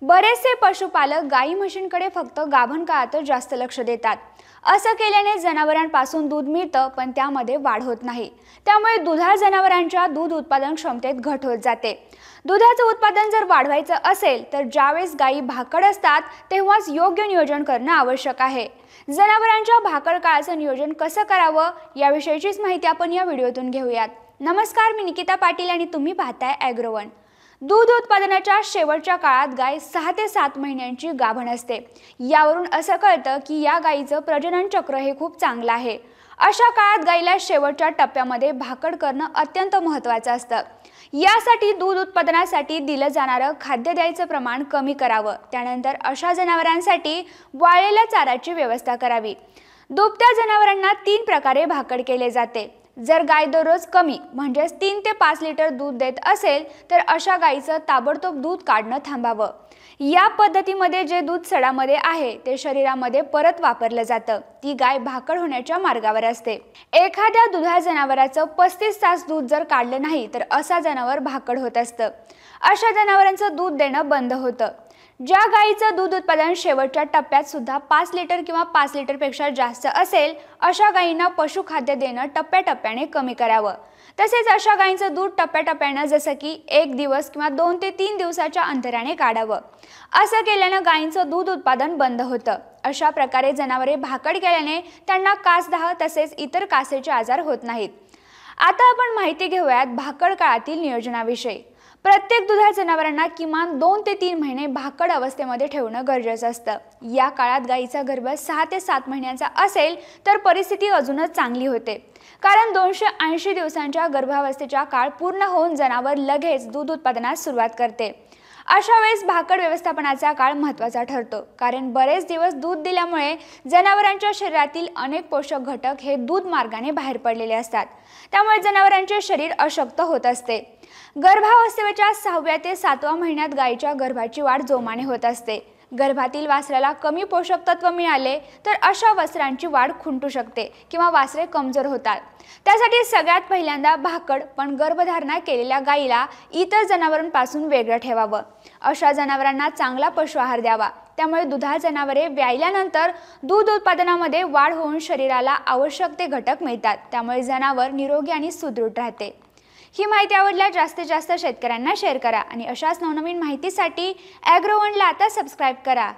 बरेचसे पशुपालक गाई म्हशींकडे फक्त गाभण काळातच जास्त लक्ष देतात। असं केल्याने जनावरांपासून दूध मिळतं, पण त्यामध्ये वाढ होत नाही। त्यामुळे दुधाळ जनावरांच्या दूध उत्पादन क्षमतेत घट होत जाते। दुधाचं उत्पादन जर वाढवायचं असेल तर ज्यावेळेस गायी भाकड असतात तेव्हाच योग्य नियोजन करणं आवश्यक आहे। जनावरांच्या भाकड काळाचं नियोजन कसं करावं याविषयीचीच माहिती आपण या व्हिडिओतून घेऊयात। नमस्कार, मी निकिता पाटील आणि तुम्ही पाहताय ॲग्रोवन। दूध उत्पादनाच्या शेवटच्या काळात गाय 6 ते 7 महिन्यांची गाभण असते। यावरून असं कळतं की या गायीचं प्रजनन चक्र हे खूप चांगलं आहे। अशा काळात गायीला शेवटच्या टप्प्यामध्ये भाकड करणं अत्यंत महत्त्वाचं असतं। यासाठी दूध उत्पादनासाठी दिलं जाणारं खाद्य द्यायचं प्रमाण कमी करावं। त्यानंतर अशा जनावरांसाठी वाळलेल्या चाऱ्याची व्यवस्था करावी। दुभत्या जनावरांना 3 प्रकारे भाकड केले जाते। जर गाय दररोज कमी म्हणजे 3 ते 5 लिटर दूध देत असेल तर अशा गायीचं ताबडतोब दूध काढणं थांबावं। या पद्धतीमध्ये जे दूध सडामध्ये आहे ते शरीरामध्ये परत वापरलं जातं। ती गाय भाकड होण्याच्या मार्गावर असते। एखाद्या दुधाळ जनावराचं 35 तास दूध जर काढलं नाही तर असा जनावर भाकड होत असतं। अशा जनावरांचं दूध देणं बंद होतं। ज्या गायीचं दूध उत्पादन शेवटच्या टप्प्यात सुद्धा 5 लिटर किंवा 5 लिटरपेक्षा जास्त असेल अशा गायींना पशुखाद्य देणं टप्प्याटप्प्याने कमी करावं। तसेच अशा गायींचं दूध टप्प्याटप्प्याने जसं की 1 दिवस किंवा 2 ते 3 दिवसाच्या अंतराने काढावं। असं केल्यानं गायींचं दूध उत्पादन बंद होतं। अशा प्रकारे जनावरे भाकड केल्याने त्यांना कासदाह तसेच इतर कासेचे आजार होत नाहीत। आता आपण माहिती घेऊयात भाकड काळातील नियोजनाविषयी। प्रत्येक दुधाळ जनावरांना किमान 2 ते 3 महिने भाकड अवस्थेमध्ये ठेवणं गरजेचं असतं। या काळात गायीचा गर्भ 6 ते 7 महिन्यांचा असेल तर परिस्थिती अजूनच चांगली होते, कारण 280 दिवसांच्या गर्भावस्थेचा काळ पूर्ण होऊन जनावर लगेच दूध उत्पादनास सुरुवात करते। अशा वेळेस भाकड व्यवस्थापनाचा काळ महत्त्वाचा ठरतो, कारण बरेच दिवस दूध दिल्यामुळे जनावरांच्या शरीरातील अनेक पोषक घटक हे दूध मार्गाने बाहेर पडलेले असतात। त्यामुळे जनावरांचे शरीर अशक्त होत असते। गर्भावस्थेच्या 6व्या ते 7व्या महिन्यात गायीच्या गर्भाची वाढ जोमाने होत असते। गर्भातील वासराला कमी पोषक तत्व मिळाले तर अशा वासरांची वाढ खुंटू शकते किंवा वासरे कमजोर होतात। त्यासाठी सगळ्यात पहिल्यांदा भाकड पण गर्भधारणा केलेल्या गायीला इतर जनावरांपासून वेगळं ठेवावं। अशा जनावरांना चांगला पशु आहार द्यावा। त्यामुळे दुधाळ जनावरे व्यायल्यानंतर दूध उत्पादनामध्ये वाढ होऊन शरीराला आवश्यक ते घटक मिळतात। त्यामुळे जनावर निरोगी आणि सुदृढ राहते। ही माहिती आवडल्यास जास्तीत जास्त शेतकऱ्यांना शेअर करा आणि अशाच नवनवीन माहितीसाठी ॲग्रोवनला आता सबस्क्राइब करा।